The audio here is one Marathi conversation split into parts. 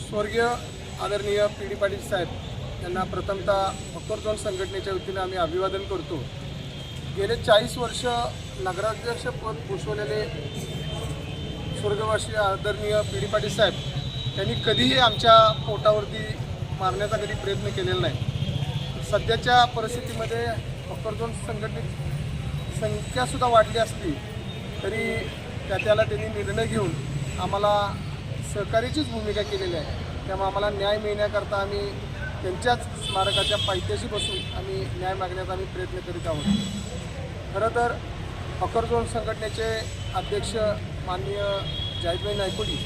स्वर्गीय आदरणीय पी डी पाटील साहेब यांना प्रथमतः हक्कर झोन संघटनेच्या वतीने आम्ही अभिवादन करतो। गेले 40 वर्ष नगराध्यक्ष पद भूषवलेले स्वर्गवासी आदरणीय पी डी पाटील साहेब यांनी कधीही आमच्या पोटावरती मारण्याचा कधी प्रयत्न केलेला नाही। सध्याच्या परिस्थितीमध्ये हक्कर झोन संघटनेची संख्यासुद्धा वाढली असली तरी त्याला त्यांनी निर्णय घेऊन आम्हाला सहकार्याचीच भूमिका केलेली आहे। त्यामुळे आम्हाला न्याय मिळण्याकरता आम्ही त्यांच्याच स्मारकाच्या पायथ्याशी बसून आम्ही न्याय मागण्याचा प्रयत्न करीत आहोत। खरं तर हक्कर झोन संघटनेचे अध्यक्ष माननीय जाहिदभाई नायकोडी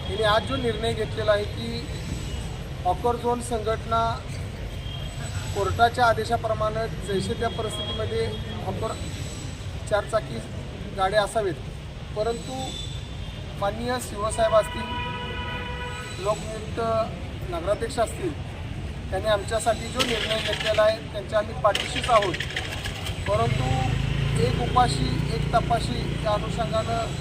यांनी आज जो निर्णय घेतलेला आहे की हक्कर झोन संघटना कोर्टाच्या आदेशाप्रमाणे जैसे त्या परिस्थितीमध्ये हक्कर चारचाकी गाड्या असावेत, परंतु माननीय शिवसाहेब असतील, लोकनियुक्त नगराध्यक्ष असतील, त्यांनी आमच्यासाठी जो निर्णय घेतलेला आहे त्यांच्या आम्ही पाठीशीच आहोत। परंतु एक उपाशी एक तपाशी या अनुषंगानं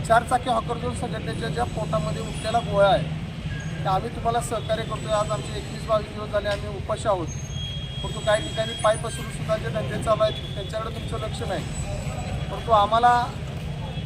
चारचाकी हक्कर झोन संघटनेच्या ज्या पोटामध्ये उठलेला गोळा आहे त्या आम्ही तुम्हाला सहकार्य करतो। आज आमचे 21-22 दिवस झाले आम्ही उपाशी आहोत, परंतु काही ठिकाणी पाय पसरून सुद्धा जे धंदे चालू आहेत त्यांच्याकडे तुमचं लक्ष नाही। परंतु आम्हाला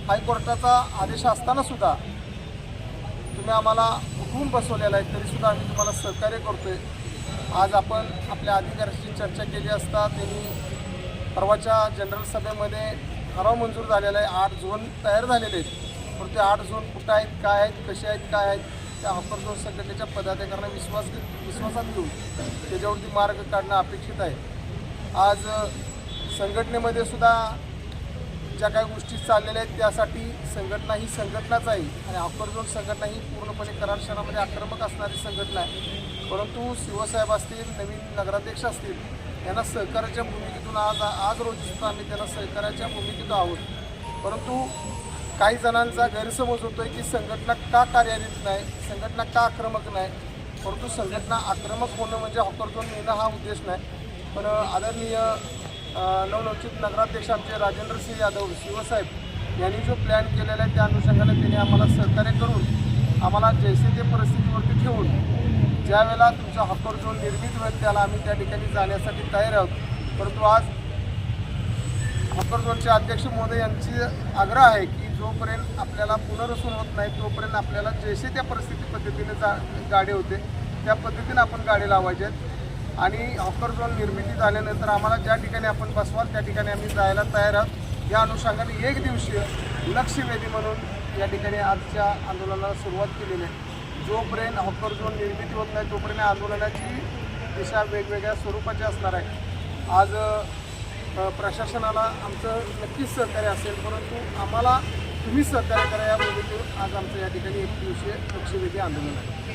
हायकोर्टाचा आदेश असतानासुद्धा तुम्ही आम्हाला उठवून बसवलेला आहे, तरीसुद्धा आम्ही तुम्हाला सहकार्य करतो आहे। आज आपण आपल्या अधिकाऱ्यांशी चर्चा केली असता त्यांनी परवाच्या जनरल सभेमध्ये ठराव मंजूर झालेला आहे। 8 झोन तयार झालेले आहेत, परंतु 8 झोन कुठं आहेत, काय आहेत, कसे आहेत, काय आहेत त्या हक्कर झोन संघटनेच्या पदाधिकाऱ्यांना विश्वासात घेऊन त्याच्यावरती मार्ग काढणं अपेक्षित आहे। आज संघटनेमध्ये सुद्धा ज्या काही गोष्टी चाललेल्या आहेत त्यासाठी संघटना ही संघटनाच आहे आणि हक्कर झोन संघटना ही पूर्णपणे कराड शहरामध्ये आक्रमक असणारी संघटना आहे। परंतु शिवसाहेब असतील, नवीन नगराध्यक्ष असतील, यांना सहकार्याच्या भूमिकेतून आज रोजी सुद्धा आम्ही त्यांना सहकार्याच्या भूमिकेत आहोत। परंतु काही जणांचा गैरसमज होतो आहे की संघटना का कार्यान्वित नाही, संघटना का आक्रमक नाही, परंतु संघटना आक्रमक होणं म्हणजे हक्कर झोन मिळणं हा उद्देश नाही। पण आदरणीय नवनिर्वाचित नगराध्यक्ष आमचे राजेंद्रसिंह यादव शिवसाहेब यांनी जो प्लॅन केलेला आहे त्या अनुषंगाने त्यांनी आम्हाला सहकार्य करून आम्हाला जैसे ते परिस्थितीवरती ठेवून ज्यावेळेला तुमचा हक्कर झोन निर्मित होईल त्याला आम्ही त्या ठिकाणी जाण्यासाठी तयार आहोत। परंतु आज हक्कर झोनचे अध्यक्ष महोदय यांची आग्रह आहे की जोपर्यंत आपल्याला पुनर्वसन होत नाही तोपर्यंत आपल्याला जैसे त्या परिस्थिती पद्धतीने गाडी होते त्या पद्धतीने आपण गाडी लावायचे आहेत आणि हक्कर झोन निर्मिती झाल्यानंतर आम्हाला ज्या ठिकाणी आपण बसवाल त्या ठिकाणी आम्ही जायला तयार आहोत। या अनुषंगाने एक दिवसीय लक्षवेधी म्हणून या ठिकाणी आजच्या आंदोलनाला सुरुवात केलेली आहे। जोपर्यंत हक्कर झोन निर्मिती होत नाही तोपर्यंत आंदोलनाची दिशा वेगवेगळ्या स्वरूपाची असणार आहे। आज प्रशासनाला आमचं नक्कीच सहकार्य असेल, परंतु आम्हाला तुम्ही सहकार्य करा या भूमिकेतून आज आमचं या ठिकाणी एक दिवसीय लक्षवेधी आंदोलन आहे।